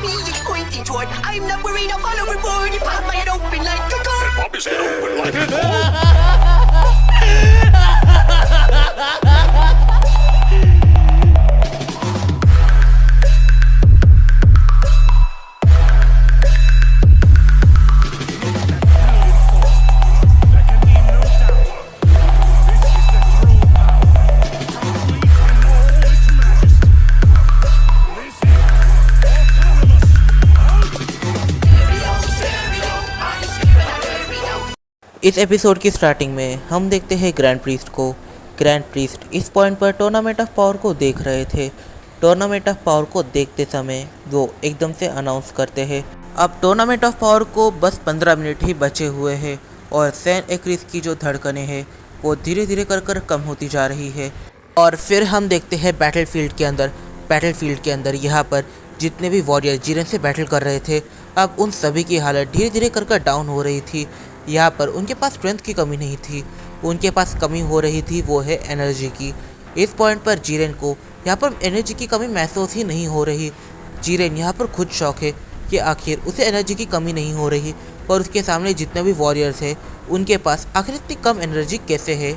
me it's pointing toward. I'm not worried, I'll follow reward. You pop my head open like a gun. Pop his head open like a gun. इस episode की starting में हम देखते हैं grand priest को। Grand priest इस point पर tournament of power को देख रहे थे। टूर्नामेंट ऑफ पावर को देखते समय वो एकदम से अनाउंस करते हैं अब टूर्नामेंट ऑफ पावर को बस 15 मिनट ही बचे हुए हैं और सैन एक्रिस की जो धड़कनें हैं वो धीरे धीरे कर कम होती जा रही है। और फिर हम देखते हैं बैटलफील्ड के अंदर यहाँ पर जितने भी वॉरियर जिरेन से बैटल कर रहे थे अब उन सभी की हालत धीरे धीरे कर डाउन हो रही थी। यहाँ पर उनके पास स्ट्रेंथ की कमी नहीं थी, उनके पास कमी हो रही थी वो है एनर्जी की। इस पॉइंट पर जिरेन को यहाँ पर एनर्जी की कमी महसूस ही नहीं हो रही। जिरेन यहाँ पर खुद शौक है कि आखिर उसे एनर्जी की कमी नहीं हो रही और उसके सामने जितने भी वॉरियर्स हैं उनके पास आखिर इतनी कम एनर्जी कैसे है।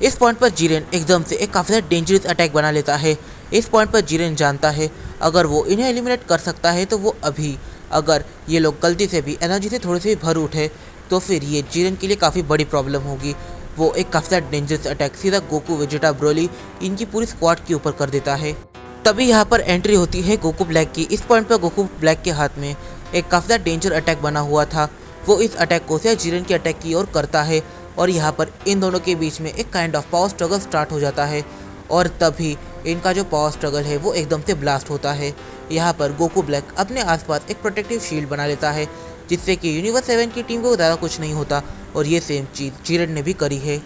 इस पॉइंट पर जिरेन एकदम से एक काफ़ी ज़्यादा डेंजरस अटैक बना लेता है। इस पॉइंट पर जिरेन जानता है अगर वो इन्हें एलिमिनेट कर सकता है तो वो अभी, अगर ये लोग गलती से भी एनर्जी से थोड़े से भी भर उठे तो फिर ये जिरेन के लिए काफ़ी बड़ी प्रॉब्लम होगी। वो एक काफ़ी ज़्यादा डेंजरस अटैक सीधा गोकू, वेजिटा, ब्रोली इनकी पूरी स्क्वाड के ऊपर कर देता है। तभी यहाँ पर एंट्री होती है गोकू ब्लैक की। इस पॉइंट पर गोकू ब्लैक के हाथ में एक काफ़ी ज़्यादा डेंजर अटैक बना हुआ था। वो इस अटैक को सीधा जिरेन के अटैक की ओर करता है और यहाँ पर इन दोनों के बीच में एक kind of power struggle start हो जाता है और तभी इनका जो पावर स्ट्रगल है वो एकदम से ब्लास्ट होता है। यहाँ पर गोकू ब्लैक अपने आसपास एक प्रोटेक्टिव शील्ड बना लेता है जिससे कि यूनिवर्स 7 की टीम को ज़्यादा कुछ नहीं होता और ये सेम चीज़ जिरेन ने भी करी है।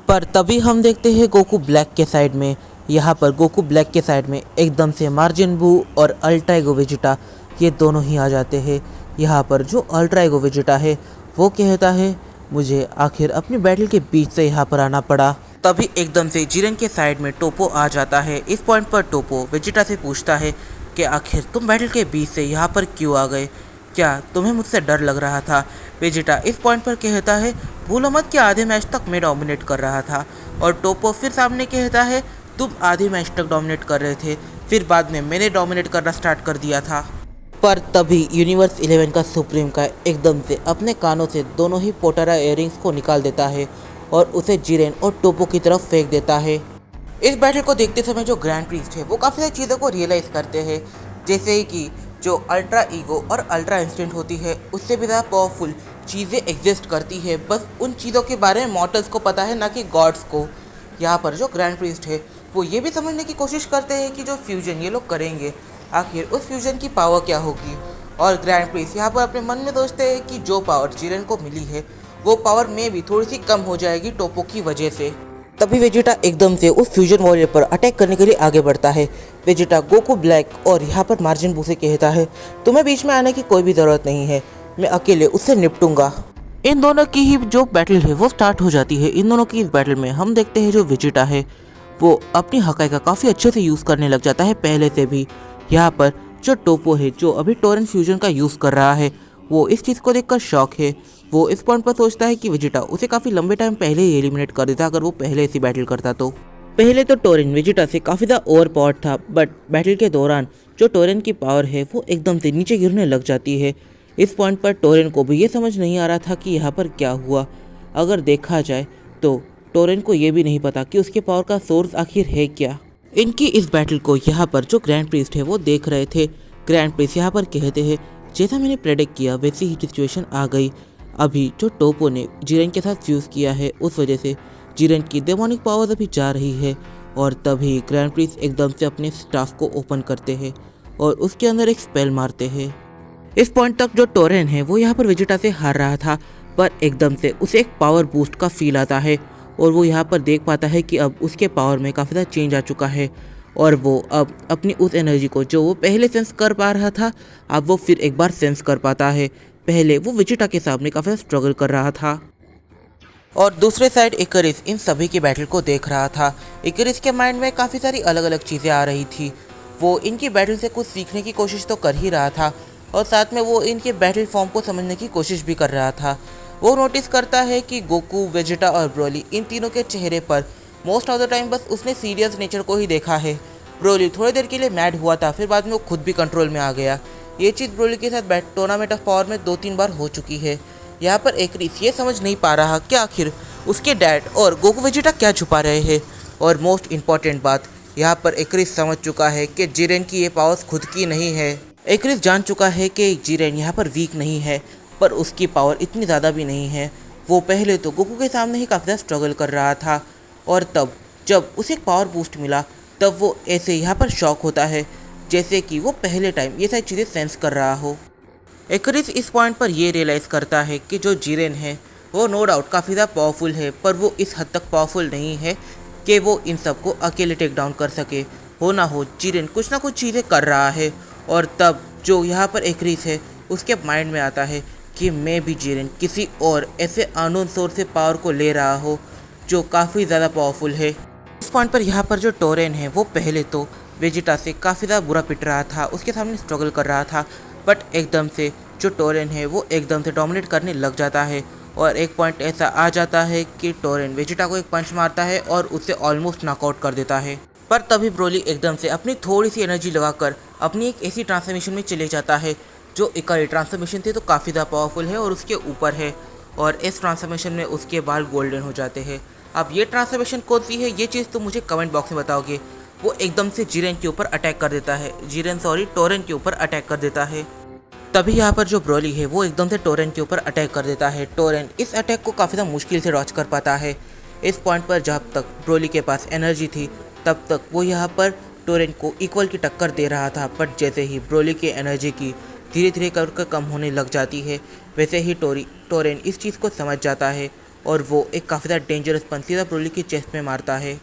पर तभी हम देखते हैं गोकू ब्लैक के साइड में, यहाँ पर गोकू ब्लैक के साइड में एकदम से मार्जिन बू और अल्ट्रा ईगो वेजिटा ये दोनों ही आ जाते हैं। यहाँ पर जो अल्ट्रा ईगो वेजिटा है वो कहता है मुझे आखिर अपनी बैटल के बीच से यहाँ पर आना पड़ा। तभी एकदम से जिरेन के साइड में टोपो आ जाता है। इस पॉइंट पर टोपो वेजिटा से पूछता है कि आखिर तुम बैटल के बीच से यहाँ पर क्यों आ गए, क्या तुम्हें मुझसे डर लग रहा था। वेजिटा इस पॉइंट पर कहता है भूलो मत कि आधे मैच तक मैं डोमिनेट कर रहा था और टोपो फिर सामने कहता है तुम आधे मैच तक डोमिनेट कर रहे थे फिर बाद में मैंने डोमिनेट करना स्टार्ट कर दिया था। पर तभी यूनिवर्स 11 का सुप्रीम का एकदम से अपने कानों से दोनों ही पोटारा इयररिंग्स को निकाल देता है और उसे जिरेन और टोपो की तरफ फेंक देता है। इस बैटल को देखते समय जो ग्रैंड प्रीस्ट है वो काफ़ी सारी चीज़ों को रियलाइज़ करते हैं, जैसे कि जो अल्ट्रा ईगो और अल्ट्रा इंस्टेंट होती है उससे भी ज़्यादा पावरफुल चीज़ें एग्जिस्ट करती है। बस उन चीज़ों के बारे में मॉर्टल्स को पता है, ना कि गॉड्स को। यहाँ पर जो ग्रैंड प्रीस्ट है वो ये भी समझने की कोशिश करते हैं कि जो फ्यूजन ये लोग करेंगे आखिर उस फ्यूजन की पावर क्या होगी। और ग्रैंड प्रीस्ट यहाँ पर अपने मन में सोचते हैं कि जो पावर जिरेन को मिली है वो पावर में भी थोड़ी सी कम हो जाएगी टोपो की वजह से। तभी वेजिटा एकदम से उस फ्यूजन वॉरियर पर अटैक करने के लिए आगे बढ़ता है। वेजिटा गोकू ब्लैक और यहाँ पर मार्जिन बू से कहता है तुम्हें बीच में आने की कोई भी ज़रूरत नहीं है, मैं अकेले उससे निपटूंगा। इन दोनों की ही जो बैटल है वो स्टार्ट हो जाती है। इन दोनों की इस बैटल में हम देखते हैं जो वेजिटा है वो अपनी हकाई का काफ़ी अच्छे से यूज़ करने लग जाता है पहले से भी। यहाँ पर जो टोपो है जो अभी टोरेंट फ्यूजन का यूज़ कर रहा है वो इस चीज़ को देखकर शॉक है। वो इस पॉइंट पर सोचता है कि वेजिटा उसे काफ़ी लंबे टाइम पहले ही एलिमिनेट कर देता अगर वो पहले ऐसी बैटल करता तो। पहले तो टोरेन वेजिटा से काफ़ी ज़्यादा ओवर पावर्ड था, बट बैटल के दौरान जो टोरेन की पावर है वो एकदम से नीचे गिरने लग जाती है। इस पॉइंट पर टोरेन को भी ये समझ नहीं आ रहा था कि यहाँ पर क्या हुआ। अगर देखा जाए तो टोरेन को ये भी नहीं पता कि उसके पावर का सोर्स आखिर है क्या। इनकी इस बैटल को यहाँ पर जो ग्रैंड प्रीस्ट है वो देख रहे थे। ग्रैंड प्रीस्ट यहाँ पर कहते हैं जैसा मैंने प्रेडिक्ट किया वैसी ही सिचुएशन आ गई। अभी जो टोपो ने जिरेन के साथ फ्यूज़ किया है उस वजह से जिरेन की डेमोनिक पावर अभी जा रही है। और तभी ग्रैंड प्रीस्ट एकदम से अपने स्टाफ को ओपन करते हैं और उसके अंदर एक स्पेल मारते हैं। इस पॉइंट तक जो टोरेन है वो यहाँ पर वेजिटा से हार रहा था, पर एकदम से उसे एक पावर बूस्ट का फील आता है और वो यहाँ पर देख पाता है कि अब उसके पावर में काफ़ी ज़्यादा चेंज आ चुका है और वो अब अपनी उस एनर्जी को जो वो पहले सेंस कर पा रहा था अब वो फिर एक बार सेंस कर पाता है। पहले वो वेजिटा के सामने काफ़ी स्ट्रगल कर रहा था और दूसरे साइड इकरिस इन सभी की बैटल को देख रहा था। इकरिस के माइंड में काफ़ी सारी अलग अलग चीज़ें आ रही थी। वो इनकी बैटल से कुछ सीखने की कोशिश तो कर ही रहा था, और साथ में वो इनके बैटल फॉर्म को समझने की कोशिश भी कर रहा था। वो नोटिस करता है कि गोकू, वेजिटा और ब्रोली इन तीनों के चेहरे पर मोस्ट ऑफ द टाइम बस उसने सीरियस नेचर को ही देखा है। ब्रोली थोड़ी देर के लिए मैड हुआ था, फिर बाद में वो खुद भी कंट्रोल में आ गया। ये चीज़ ब्रोली के साथ टूर्नामेंट ऑफ पावर में 2-3 बार हो चुकी है। यहाँ पर एक्रिस ये समझ नहीं पा रहा कि आखिर उसके डैड और गोकू वेजिटा क्या छुपा रहे हैं। और मोस्ट इम्पॉर्टेंट बात, यहाँ पर एक्रिस समझ चुका है कि जिरेन की ये पावर्स खुद की नहीं है। एक्रिस जान चुका है कि जिरेन यहाँ पर वीक नहीं है, पर उसकी पावर इतनी ज़्यादा भी नहीं है। वो पहले तो गोकू के सामने ही काफ़ी ज़्यादा स्ट्रगल कर रहा था, और तब जब उसे एक पावर बूस्ट मिला तब वो ऐसे यहाँ पर शॉक होता है जैसे कि वो पहले टाइम ये सारी चीज़ें सेंस कर रहा हो। एक्रिस इस पॉइंट पर ये रियलाइज़ करता है कि जो जिरेन है वो नो डाउट काफ़ी ज़्यादा पावरफुल है, पर वो इस हद तक पावरफुल नहीं है कि वो इन सबको अकेले टेक डाउन कर सके। हो ना हो जिरेन कुछ ना कुछ चीज़ें कर रहा है, और तब जो यहाँ पर एक्रिस है उसके माइंड में आता है कि मैं भी जिरेन किसी और ऐसे अननोन सोर्स से पावर को ले रहा हो जो काफ़ी ज़्यादा पावरफुल है। इस पॉइंट पर यहाँ पर जो टोरेन है वो पहले तो वेजिटा से काफ़ी ज़्यादा बुरा पिट रहा था, उसके सामने स्ट्रगल कर रहा था, बट एकदम से जो टोरेन है वो एकदम से डोमिनेट करने लग जाता है। और एक पॉइंट ऐसा आ जाता है कि टोरेन वेजिटा को एक पंच मारता है और उसे ऑलमोस्ट नॉकआउट कर देता है। पर तभी ब्रोली एकदम से अपनी थोड़ी सी एनर्जी लगाकर अपनी एक ऐसी ट्रांसफॉर्मेशन में चले जाता है जो इकाई ट्रांसफॉर्मेशन थी तो काफ़ी ज़्यादा पावरफुल है और उसके ऊपर है, और इस ट्रांसफॉर्मेशन में उसके बाल गोल्डन हो जाते हैं। अब ये ट्रांसफॉर्मेशन कौन सी है ये चीज़ तो मुझे कमेंट बॉक्स में बताओगे। वो एकदम से जिरेन के ऊपर अटैक कर देता है, टोरेन के ऊपर अटैक कर देता है। तभी यहाँ पर जो ब्रोली है वो एकदम से टोरेन के ऊपर अटैक कर देता है। टोरेन इस अटैक को काफ़ी ज़्यादा मुश्किल से डॉच कर पाता है। इस पॉइंट पर जब तक ब्रोली के पास एनर्जी थी तब तक वो यहाँ पर टोरेन को इक्वल की टक्कर दे रहा था, बट जैसे ही ब्रोली की एनर्जी की धीरे धीरे करके कम होने लग जाती है, वैसे ही टोरेन इस चीज़ को समझ जाता है और वो एक काफ़ी ज़्यादा डेंजरस पंच सीधा ब्रोली की चेस्ट में मारता है।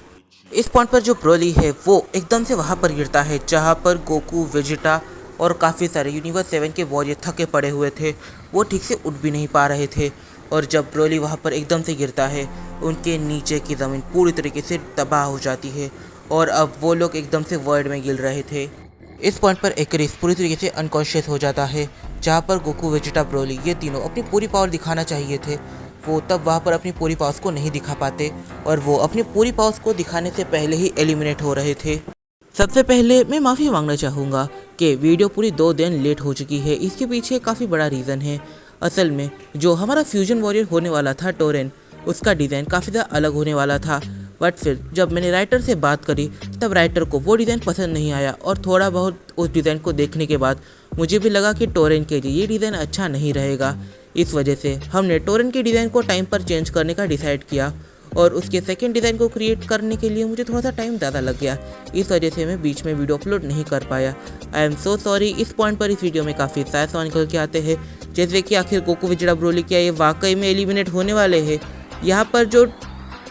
इस पॉइंट पर जो ब्रोली है वो एकदम से वहाँ पर गिरता है जहाँ पर गोकू, वेजिटा और काफ़ी सारे यूनिवर्स 7 के वॉरियर थके पड़े हुए थे। वो ठीक से उठ भी नहीं पा रहे थे, और जब ब्रोली वहाँ पर एकदम से गिरता है उनके नीचे की ज़मीन पूरी तरीके से तबाह हो जाती है, और अब वो लोग एकदम से वर्ल्ड में गिर रहे थे। इस पॉइंट पर एक्रिस पूरी तरीके से अनकॉन्शियस हो जाता है, जहाँ पर गोकू, वेजिटा, ब्रोली ये तीनों अपनी पूरी पावर दिखाना चाहिए थे। वो तब वहाँ पर अपनी पूरी पावर्स को नहीं दिखा पाते, और वो अपनी पूरी पावर्स को दिखाने से पहले ही एलिमिनेट हो रहे थे। सबसे पहले मैं माफ़ी मांगना चाहूँगा कि वीडियो पूरी 2 दिन लेट हो चुकी है। इसके पीछे काफ़ी बड़ा रीज़न है। असल में जो हमारा फ्यूजन वॉरियर होने वाला था टोरेन, उसका डिज़ाइन काफ़ी ज़्यादा अलग होने वाला था, बट फिर जब मैंने राइटर से बात करी तब राइटर को वो डिज़ाइन पसंद नहीं आया, और थोड़ा बहुत उस डिज़ाइन को देखने के बाद मुझे भी लगा कि टोरेन के लिए ये डिज़ाइन अच्छा नहीं रहेगा। इस वजह से हमने टोरेन के डिज़ाइन को टाइम पर चेंज करने का डिसाइड किया, और उसके सेकंड डिज़ाइन को क्रिएट करने के लिए मुझे थोड़ा सा टाइम ज़्यादा लग गया। इस वजह से मैं बीच में वीडियो अपलोड नहीं कर पाया। I am so sorry. इस पॉइंट पर इस वीडियो में काफ़ी सारे सवाल निकल के आते हैं, जैसे कि आखिर गोकू, वेजिटा, ब्रोली क्या ये वाकई में एलिमिनेट होने वाले हैं। यहाँ पर जो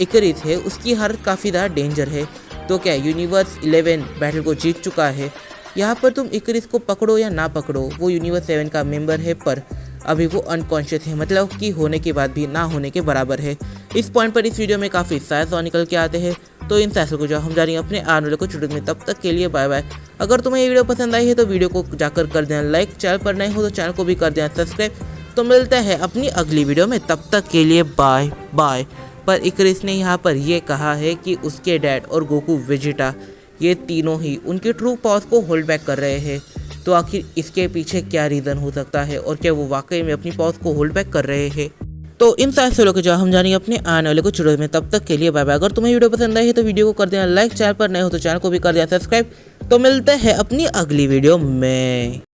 एक्रिस है उसकी हालत काफ़ी ज़्यादा डेंजर है, तो क्या यूनिवर्स 11 बैटल को जीत चुका है। यहाँ पर तुम एक्रिस को पकड़ो या ना पकड़ो, वो यूनिवर्स 7 का मेंबर है, पर अभी वो अनकॉन्शियस है, मतलब कि होने के बाद भी ना होने के बराबर है। इस पॉइंट पर इस वीडियो में काफ़ी सारे सवाल निकल के आते हैं, तो इन फैसलों को जो हम जानेंगे अपने आने वाले कुछ वीडियो में। तब तक के लिए बाय बाय। अगर तुम्हें ये वीडियो पसंद आई है तो वीडियो को जाकर कर देना लाइक, चैनल पर नए हो तो चैनल को भी कर देना सब्सक्राइब। तो मिलते हैं अपनी अगली वीडियो में, तब तक के लिए बाय बाय। पर एक्रिस ने यहाँ पर यह कहा है कि उसके डैड और गोकू, वेजिटा ये तीनों ही उनके ट्रू पावर्स को होल्ड बैक कर रहे हैं। तो आखिर इसके पीछे क्या रीज़न हो सकता है, और क्या वो वाकई में अपनी पावर्स को होल्ड बैक कर रहे हैं। तो इन सारे सवालों के जवाब हम जानेंगे अपने आने वाले कुछ वीडियो में। तब तक के लिए बाय बाय। अगर तुम्हें वीडियो पसंद आई है तो वीडियो को कर देना लाइक, चैनल पर नए हो तो चैनल को भी कर देना सब्सक्राइब। तो मिलते हैं अपनी अगली वीडियो में।